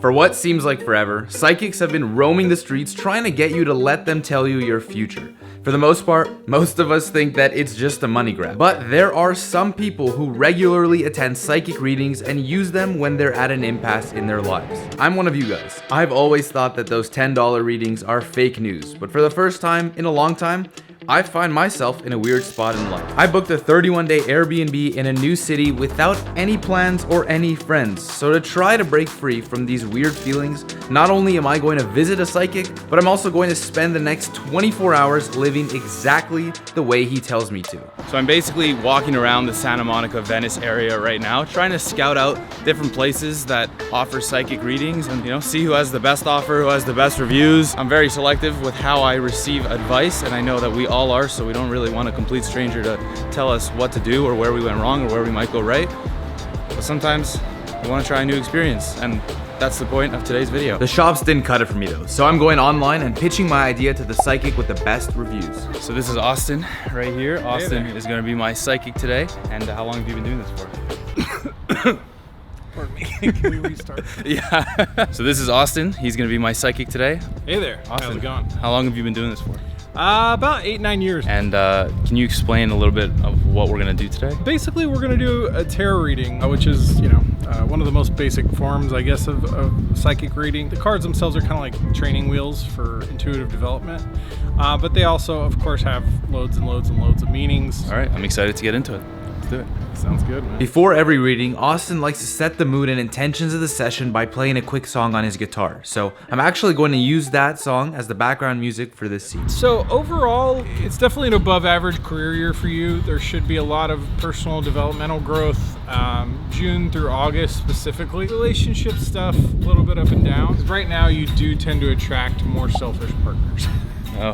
For what seems like forever, psychics have been roaming the streets trying to get you to let them tell you your future. For the most part, most of us think that it's just a money grab. But there are some people who regularly attend psychic readings and use them when they're at an impasse in their lives. I'm one of you guys. I've always thought that those $10 readings are fake news, but for the first time in a long time, I find myself in a weird spot in life. I booked a 31-day Airbnb in a new city without any plans or any friends. So to try to break free from these weird feelings, not only am I going to visit a psychic, but I'm also going to spend the next 24 hours living exactly the way he tells me to. So I'm basically walking around the Santa Monica, Venice area right now, trying to scout out different places that offer psychic readings and, see who has the best offer, who has the best reviews. I'm very selective with how I receive advice, and I know that we all are, so we don't really want a complete stranger to tell us what to do or where we went wrong or where we might go right. But sometimes we want to try a new experience, and that's the point of today's video. The shops didn't cut it for me though, so I'm going online and pitching my idea to the psychic with the best reviews. So this is Austin right here. Austin is going to be my psychic today. And how long have you been doing this for? Pardon me. Can we restart? Yeah. So this is Austin. He's going to be my psychic today. Hey there. Austin, How's it going? How long have you been doing this for? About 8-9 years. And can you explain a little bit of what we're gonna do today? Basically, we're gonna do a tarot reading, which is, one of the most basic forms, I guess, of psychic reading. The cards themselves are kind of like training wheels for intuitive development, but they also, of course, have loads and loads and loads of meanings. All right, I'm excited to get into it. Let's do it. Sounds good, man. Before every reading, Austin likes to set the mood and intentions of the session by playing a quick song on his guitar. So I'm actually going to use that song as the background music for this scene. So overall, it's definitely an above average career year for you. There should be a lot of personal developmental growth, June through August specifically. Relationship stuff, a little bit up and down. Right now, you do tend to attract more selfish partners. Oh.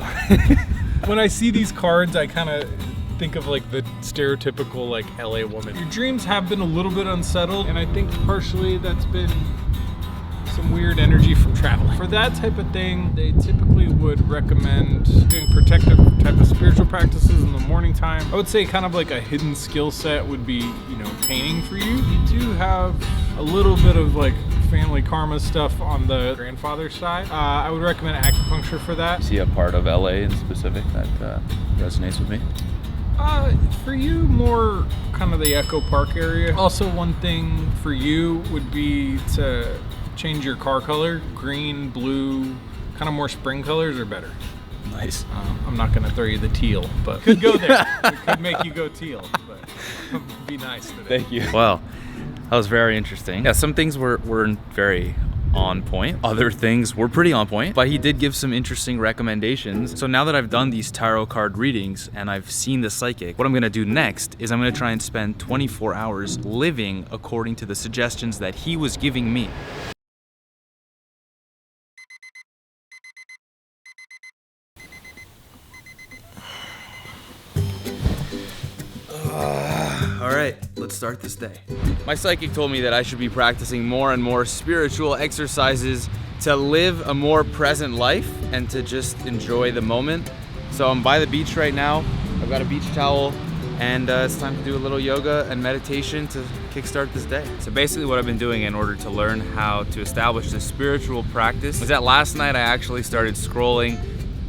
When I see these cards, I kind of think of like the stereotypical like LA woman. Your dreams have been a little bit unsettled, and I think partially that's been some weird energy from traveling. For that type of thing, they typically would recommend doing protective type of spiritual practices in the morning time. I would say kind of like a hidden skill set would be, painting for you. You do have a little bit of like family karma stuff on the grandfather side. I would recommend acupuncture for that. See a part of LA in specific that resonates with me? For you, more kind of the Echo Park area. Also, one thing for you would be to change your car color. Green, blue, kind of more spring colors are better. Nice. I'm not going to throw you the teal, but could go there. It could make you go teal, but be nice today. Thank you. Wow, that was very interesting. Yeah, some things weren't very on point. Other things were pretty on point, but he did give some interesting recommendations. So now that I've done these tarot card readings and I've seen the psychic, what I'm gonna do next is I'm gonna try and spend 24 hours living according to the suggestions that he was giving me. All right, let's start this day. My psychic told me that I should be practicing more and more spiritual exercises to live a more present life and to just enjoy the moment. So I'm by the beach right now. I've got a beach towel, and it's time to do a little yoga and meditation to kickstart this day. So basically what I've been doing in order to learn how to establish this spiritual practice was that last night I actually started scrolling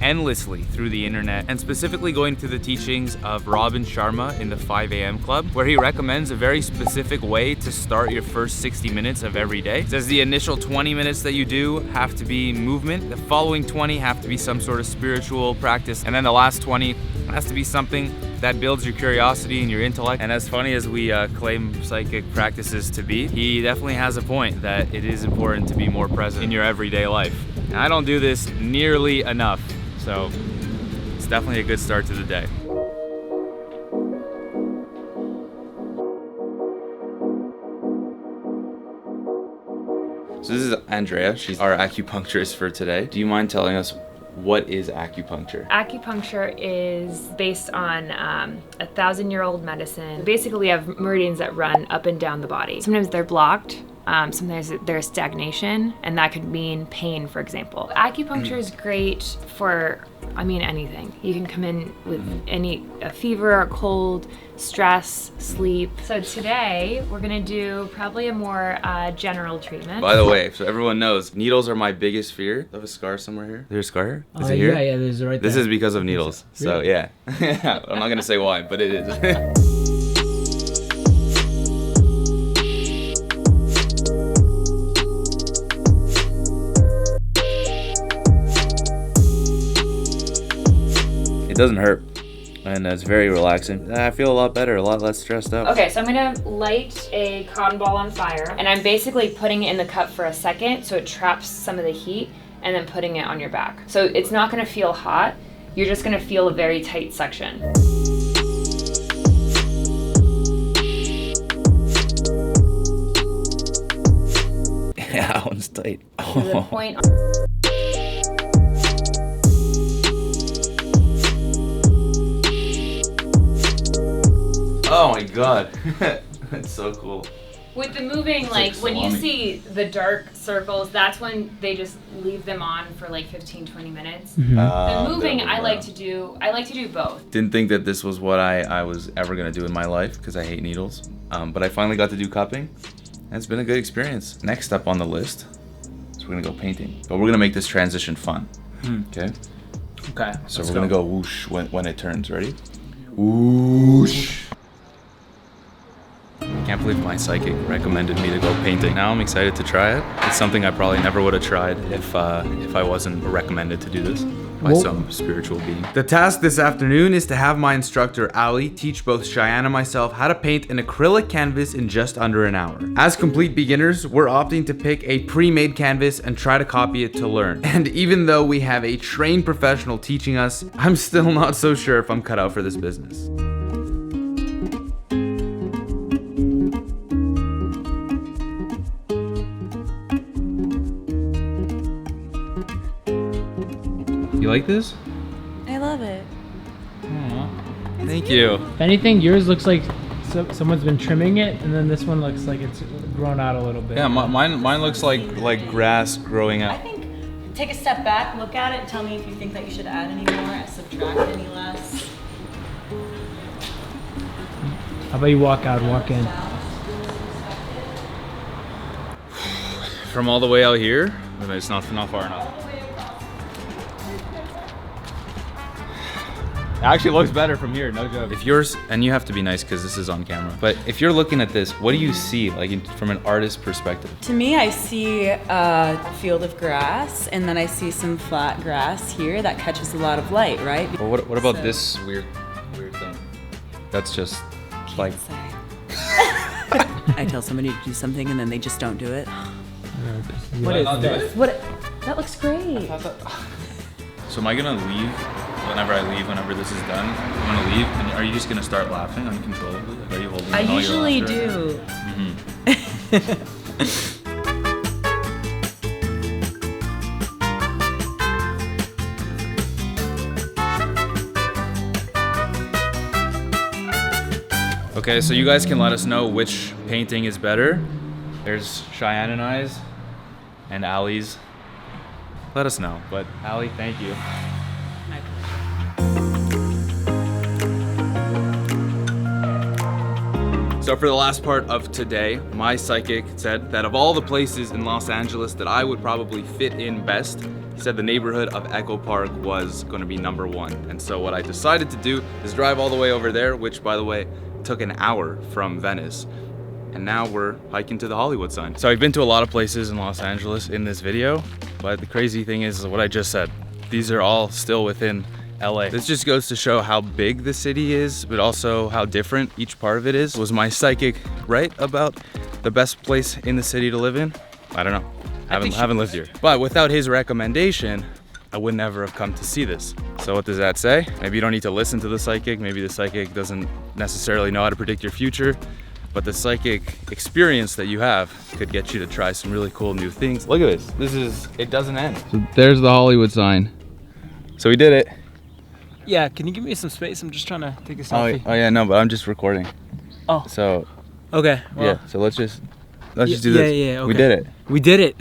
endlessly through the internet, and specifically going to the teachings of Robin Sharma in the 5 a.m. Club, where he recommends a very specific way to start your first 60 minutes of every day. He says the initial 20 minutes that you do have to be movement, the following 20 have to be some sort of spiritual practice, and then the last 20 has to be something that builds your curiosity and your intellect. And as funny as we claim psychic practices to be, he definitely has a point that it is important to be more present in your everyday life. And I don't do this nearly enough. So it's definitely a good start to the day. So this is Andrea. She's our acupuncturist for today. Do you mind telling us what is acupuncture? Acupuncture is based on 1,000-year-old medicine. Basically, we have meridians that run up and down the body. Sometimes they're blocked. sometimes there's stagnation, and that could mean pain, for example. Acupuncture is great for, I mean, anything. You can come in with a fever, a cold, stress, sleep. So today we're gonna do probably a more general treatment. By the way, so everyone knows, needles are my biggest fear. I have a scar somewhere here. Is there a scar here? Is it here? Yeah, there's right there. This is because of needles. So yeah, I'm not gonna say why, but it is. It doesn't hurt, and it's very relaxing. I feel a lot better, a lot less stressed out. Okay, so I'm gonna light a cotton ball on fire, and I'm basically putting it in the cup for a second so it traps some of the heat, and then putting it on your back. So it's not gonna feel hot, you're just gonna feel a very tight section. Yeah, that one's tight. To the point. Oh my god, that's so cool. With the moving, like when you salami. see the dark circles, that's when they just leave them on for like 15-20 minutes. Mm-hmm. The moving, I like to do both. Didn't think that this was what I was ever gonna do in my life because I hate needles. But I finally got to do cupping, and it's been a good experience. Next up on the list, so we're gonna go painting. But we're gonna make this transition fun. Okay. Okay. So we're gonna go whoosh when it turns. Ready? Whoosh. I can't believe my psychic recommended me to go painting. Now I'm excited to try it. It's something I probably never would have tried if I wasn't recommended to do this by some spiritual being. The task this afternoon is to have my instructor, Ali, teach both Cheyenne and myself how to paint an acrylic canvas in just under an hour. As complete beginners, we're opting to pick a pre-made canvas and try to copy it to learn. And even though we have a trained professional teaching us, I'm still not so sure if I'm cut out for this business. You like this? I love it. Thank you. If anything, yours looks like someone's been trimming it, and then this one looks like it's grown out a little bit. Yeah, mine looks like grass growing I out. think take a step back, look at it, and tell me if you think that you should add any more, subtract any less. How about you walk out, walk in? From all the way out here, but it's not far enough. It actually looks better from here, no joke. If yours, and you have to be nice because this is on camera, but if you're looking at this, what do you see, like from an artist's perspective? To me, I see a field of grass, and then I see some flat grass here that catches a lot of light, right? Well, what about So- this weird thing? That's just like, I tell somebody to do something and then they just don't do it. What is this? What? That looks great. so am I gonna leave whenever this is done? I'm gonna leave, and are you just gonna start laughing uncontrollably? Like, are you holding I in all your usually laughter? do. Okay, so you guys can let us know which painting is better. There's Cheyenne and I's and Ali's. Let us know. But Ali, thank you. So for the last part of today, my psychic said that of all the places in Los Angeles that I would probably fit in best, he said the neighborhood of Echo Park was going to be #1. And so what I decided to do is drive all the way over there, which by the way, took an hour from Venice. And now we're hiking to the Hollywood sign. So I've been to a lot of places in Los Angeles in this video, but the crazy thing is what I just said. These are all still within LA. This just goes to show how big the city is, but also how different each part of it is. Was my psychic right about the best place in the city to live in? I don't know. Haven't lived here. But without his recommendation, I would never have come to see this. So what does that say? Maybe you don't need to listen to the psychic. Maybe the psychic doesn't necessarily know how to predict your future, but the psychic experience that you have could get you to try some really cool new things. Look at this. It doesn't end. So there's the Hollywood sign. So we did it. Yeah, can you give me some space? I'm just trying to take a selfie. Oh yeah, no, but I'm just recording. Oh. So Okay. Well, yeah, so let's just let's just do this. Yeah, We okay. did it. We did it.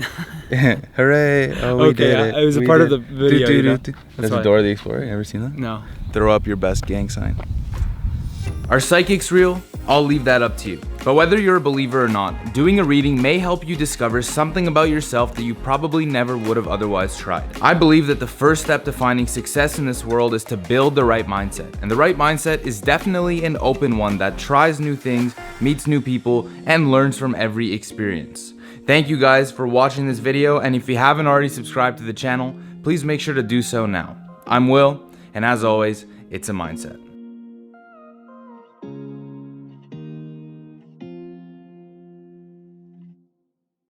Hooray! Oh, we Okay, did it. it was a We part of did the video, Do, you know? do. That's That's why. Dora the Explorer. You ever seen that? No. Throw up your best gang sign. Are psychics real? I'll leave that up to you. But whether you're a believer or not, doing a reading may help you discover something about yourself that you probably never would have otherwise tried. I believe that the first step to finding success in this world is to build the right mindset. And the right mindset is definitely an open one that tries new things, meets new people, and learns from every experience. Thank you guys for watching this video, and if you haven't already subscribed to the channel, please make sure to do so now. I'm Will, and as always, it's a mindset.